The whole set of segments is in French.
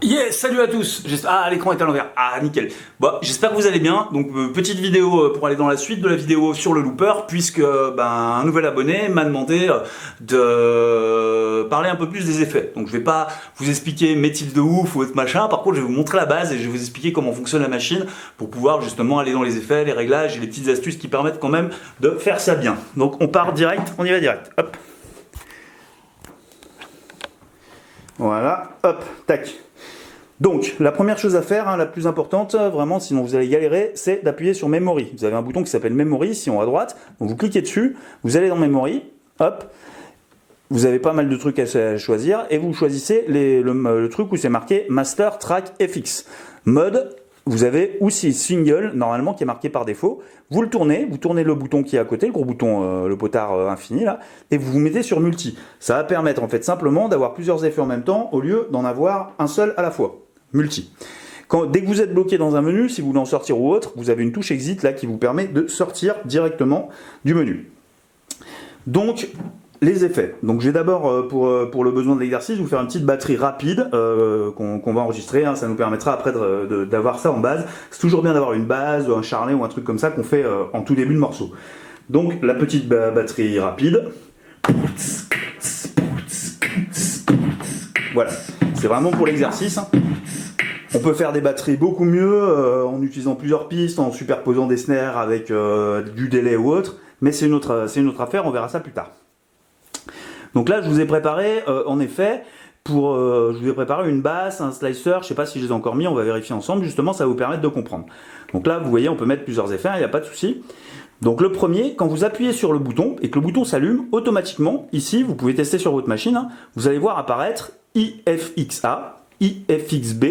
Yes, salut à tous. Ah, l'écran est à l'envers. Ah, nickel. Bon, j'espère que vous allez bien. Donc, petite vidéo pour aller dans la suite de la vidéo sur le looper, puisque un nouvel abonné m'a demandé de parler un peu plus des effets. Donc, je vais pas vous expliquer mes tips de ouf ou autre machin. Par contre, je vais vous montrer la base et je vais vous expliquer comment fonctionne la machine pour pouvoir justement aller dans les effets, les réglages et les petites astuces qui permettent quand même de faire ça bien. Donc, on part direct. On y va direct. Hop. Voilà. Hop. Tac. Donc, la première chose à faire, la plus importante, vraiment, sinon vous allez galérer, c'est d'appuyer sur Memory. Vous avez un bouton qui s'appelle Memory, ici en haut à droite. Donc, vous cliquez dessus, vous allez dans Memory, hop. Vous avez pas mal de trucs à choisir et vous choisissez le truc où c'est marqué Master Track FX. Mode, vous avez aussi Single, normalement, qui est marqué par défaut. Vous tournez le bouton qui est à côté, le gros bouton, le potard infini, là, et vous vous mettez sur Multi. Ça va permettre, en fait, simplement d'avoir plusieurs effets en même temps, au lieu d'en avoir un seul à la fois. Multi. Dès que vous êtes bloqué dans un menu, si vous voulez en sortir ou autre, vous avez une touche Exit là qui vous permet de sortir directement du menu. Donc, les effets. Donc, je vais d'abord, pour le besoin de l'exercice, vous faire une petite batterie rapide qu'on va enregistrer. Ça nous permettra après d'avoir ça en base. C'est toujours bien d'avoir une base, un charlet ou un truc comme ça qu'on fait en tout début de morceau. Donc, la petite batterie rapide. Voilà. C'est vraiment pour l'exercice. On peut faire des batteries beaucoup mieux en utilisant plusieurs pistes, en superposant des snares avec du délai ou autre, mais c'est une autre affaire, on verra ça plus tard. Donc là, je vous ai préparé, en effet, je vous ai préparé une basse, un slicer, je ne sais pas si je les ai encore mis, on va vérifier ensemble, justement, ça va vous permettre de comprendre. Donc là, vous voyez, on peut mettre plusieurs effets, il n'y a pas de souci. Donc le premier, quand vous appuyez sur le bouton et que le bouton s'allume, automatiquement, ici, vous pouvez tester sur votre machine, vous allez voir apparaître IFXA, IFXB,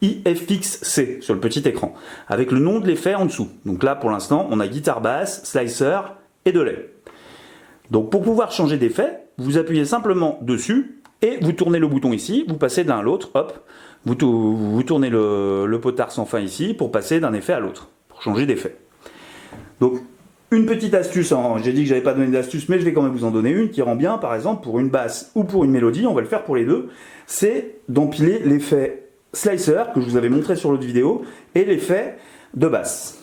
IFXC sur le petit écran, avec le nom de l'effet en dessous. Donc là, pour l'instant, on a guitare basse, slicer et delay. Donc pour pouvoir changer d'effet, vous appuyez simplement dessus et vous tournez le bouton ici, vous passez de l'un à l'autre, hop, vous tournez le potard sans fin ici pour passer d'un effet à l'autre, pour changer d'effet. Donc une petite astuce, j'ai dit que j'avais pas donné d'astuce, mais je vais quand même vous en donner une qui rend bien, par exemple pour une basse ou pour une mélodie, on va le faire pour les deux, c'est d'empiler l'effet slicer que je vous avais montré sur l'autre vidéo et l'effet de basse.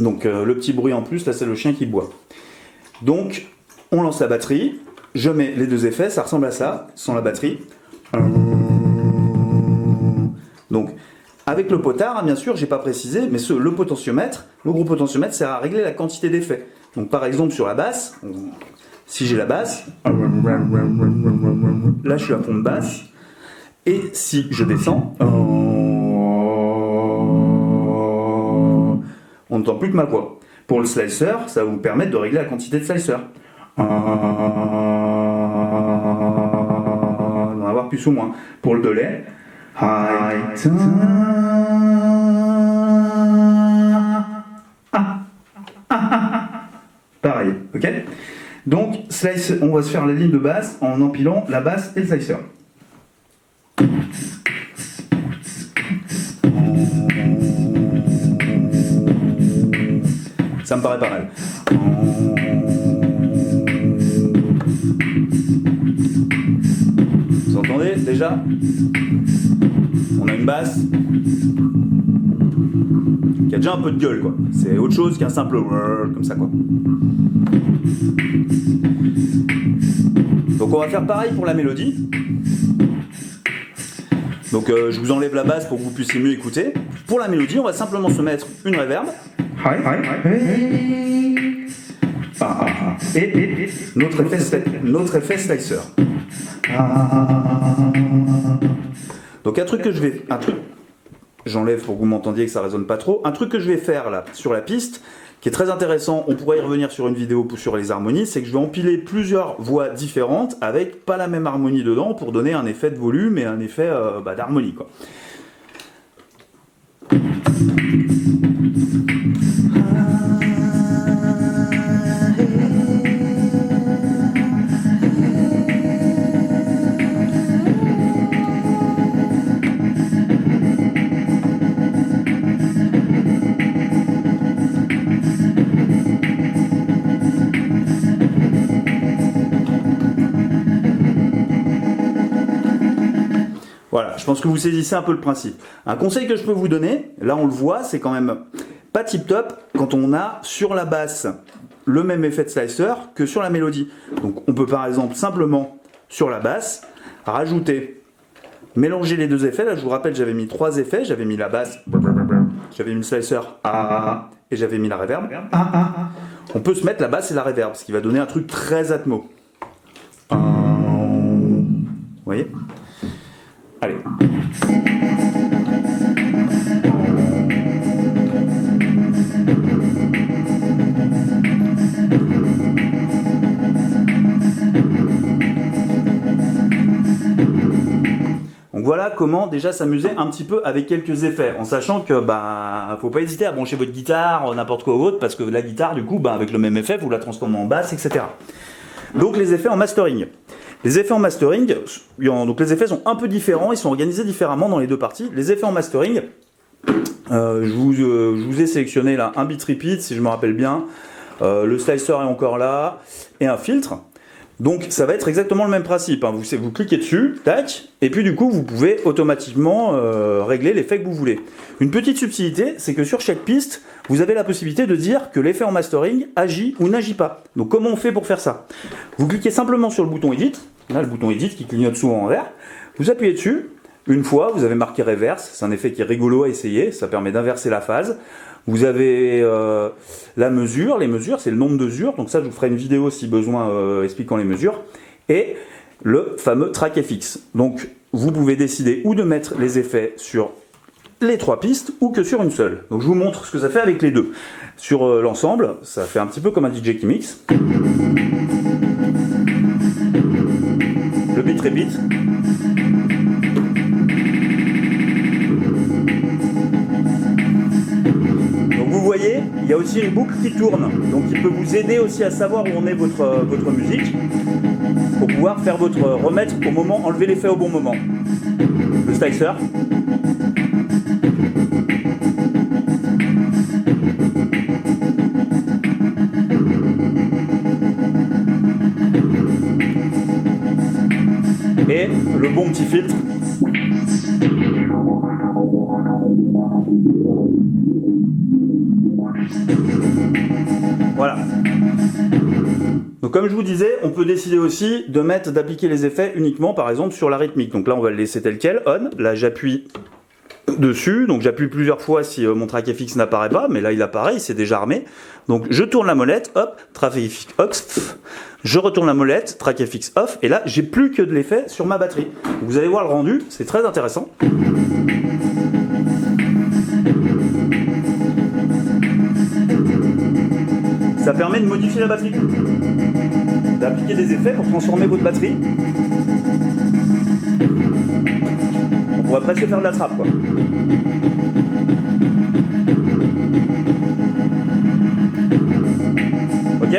Donc le petit bruit en plus, là c'est le chien qui boit. Donc on lance la batterie, je mets les deux effets, ça ressemble à ça, sans la batterie. Donc avec le potard, bien sûr, j'ai pas précisé, mais le potentiomètre, le gros potentiomètre sert à régler la quantité d'effets. Donc par exemple sur la basse, si j'ai la basse, là je suis à fond de basse. Et si je descends, on n'entend plus que ma voix. Pour le slicer, ça va vous permettre de régler la quantité de slicer. D'en avoir plus ou moins. Pour le delay, pareil, ok? Donc, slice, on va se faire la ligne de basse en empilant la basse et le slicer. Ça me paraît pas mal. Vous entendez déjà? On a une basse qui a déjà un peu de gueule, quoi. C'est autre chose qu'un simple comme ça, quoi. Donc on va faire pareil pour la mélodie. Donc je vous enlève la basse pour que vous puissiez mieux écouter. Pour la mélodie, on va simplement se mettre une reverb. Et notre effet slicer. Donc j'enlève pour que vous m'entendiez que ça résonne pas trop. Un truc que je vais faire là sur la piste, qui est très intéressant, on pourrait y revenir sur une vidéo sur les harmonies, c'est que je vais empiler plusieurs voix différentes avec pas la même harmonie dedans pour donner un effet de volume et un effet d'harmonie, quoi. Voilà, je pense que vous saisissez un peu le principe. Un conseil que je peux vous donner, là on le voit, c'est quand même pas tip top quand on a sur la basse le même effet de slicer que sur la mélodie. Donc on peut par exemple simplement sur la basse rajouter, mélanger les deux effets. Là je vous rappelle, j'avais mis 3 effets, j'avais mis la basse, j'avais mis le slicer et j'avais mis la reverb. On peut se mettre la basse et la reverb, ce qui va donner un truc très atmo. Vous voyez? Allez. Donc voilà comment déjà s'amuser un petit peu avec quelques effets, en sachant que faut pas hésiter à brancher votre guitare, n'importe quoi ou autre, parce que la guitare du coup avec le même effet vous la transformez en basse, etc. Donc les effets en mastering. Les effets en mastering, donc les effets sont un peu différents, ils sont organisés différemment dans les deux parties. Les effets en mastering, je vous ai sélectionné là un beat repeat si je me rappelle bien, le slicer est encore là, et un filtre. Donc ça va être exactement le même principe, hein. Vous cliquez dessus, tac, et puis du coup vous pouvez automatiquement régler l'effet que vous voulez. Une petite subtilité, c'est que sur chaque piste, vous avez la possibilité de dire que l'effet en mastering agit ou n'agit pas. Donc comment on fait pour faire ça? Vous cliquez simplement sur le bouton Edit, là le bouton Edit qui clignote souvent en vert, vous appuyez dessus, une fois vous avez marqué Reverse, c'est un effet qui est rigolo à essayer, ça permet d'inverser la phase. Vous avez la mesure, les mesures, c'est le nombre de mesures, donc ça je vous ferai une vidéo si besoin expliquant les mesures, et le fameux Track FX. Donc vous pouvez décider ou de mettre les effets sur les 3 pistes ou que sur une seule. Donc je vous montre ce que ça fait avec les deux. Sur l'ensemble, ça fait un petit peu comme un DJ qui mixe. Le beat repeat. Vous voyez, il y a aussi une boucle qui tourne, donc il peut vous aider aussi à savoir où en est votre musique, pour pouvoir faire votre remettre au moment, enlever l'effet au bon moment. Le slicer. Et le bon petit filtre. Voilà. Donc comme je vous disais, on peut décider aussi d'appliquer les effets uniquement par exemple sur la rythmique. Donc là on va le laisser tel quel, on. Là j'appuie dessus, donc j'appuie plusieurs fois si mon track FX n'apparaît pas, mais là il apparaît, il s'est déjà armé. Donc je tourne la molette, hop, track FX off, je retourne la molette, track FX off, et là j'ai plus que de l'effet sur ma batterie. Vous allez voir le rendu, c'est très intéressant. Ça permet de modifier la batterie, d'appliquer des effets pour transformer votre batterie. On pourrait presque faire de la trappe, quoi. Ok ?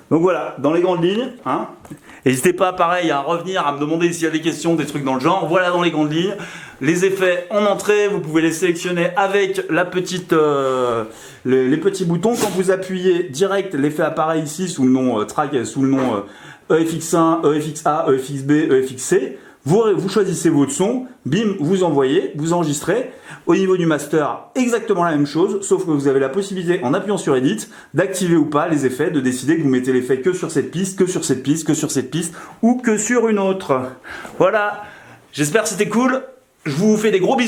Donc voilà, dans les grandes lignes, hein. N'hésitez pas, pareil, à revenir, à me demander s'il y a des questions, des trucs dans le genre. Voilà dans les grandes lignes. Les effets en entrée, vous pouvez les sélectionner avec la petite, les petits boutons. Quand vous appuyez direct, l'effet apparaît ici sous le nom track, sous le nom EFX1, EFXA, EFXB, EFXC. Vous choisissez votre son, bim, vous envoyez, vous enregistrez. Au niveau du master, exactement la même chose, sauf que vous avez la possibilité, en appuyant sur Edit, d'activer ou pas les effets, de décider que vous mettez l'effet que sur cette piste, que sur cette piste, que sur cette piste, ou que sur une autre. Voilà, j'espère que c'était cool. Je vous fais des gros bisous.